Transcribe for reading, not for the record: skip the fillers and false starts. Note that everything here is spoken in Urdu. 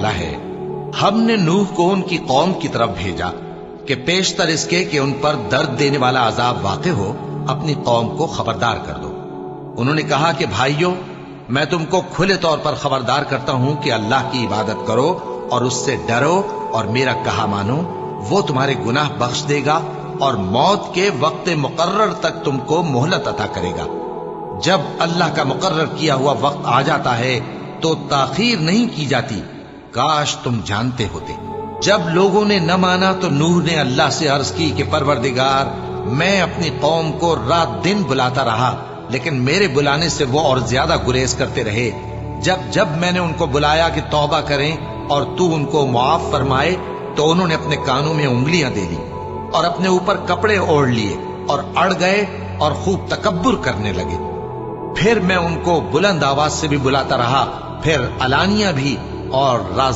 والا ہے، ہم نے نوح کو ان کی قوم کی طرف بھیجا کہ پیشتر اس کے کہ ان پر درد دینے والا عذاب واقع ہو اپنی قوم کو خبردار کر دو۔ انہوں نے کہا کہ بھائیو، میں تم کو کھلے طور پر خبردار کرتا ہوں کہ اللہ کی عبادت کرو اور اس سے ڈرو اور میرا کہا مانو، وہ تمہارے گناہ بخش دے گا اور موت کے وقت مقرر تک تم کو مہلت عطا کرے گا۔ جب اللہ کا مقرر کیا ہوا وقت آ جاتا ہے تو تاخیر نہیں کی جاتی، کاش تم جانتے ہوتے۔ جب لوگوں نے نہ مانا تو نوح نے اللہ سے عرض کی کہ پروردگار، میں اپنی قوم کو رات دن بلاتا رہا لیکن میرے بلانے سے وہ اور زیادہ گریز کرتے رہے۔ جب میں نے ان کو بلایا کہ توبہ کریں اور تو ان کو معاف فرمائے تو انہوں نے اپنے کانوں میں انگلیاں دے لی اور اپنے اوپر کپڑے اوڑھ لیے اور اڑ گئے اور خوب تکبر کرنے لگے۔ پھر میں ان کو بلند آواز سے بھی بلاتا رہا، پھر علانیہ بھی اور راز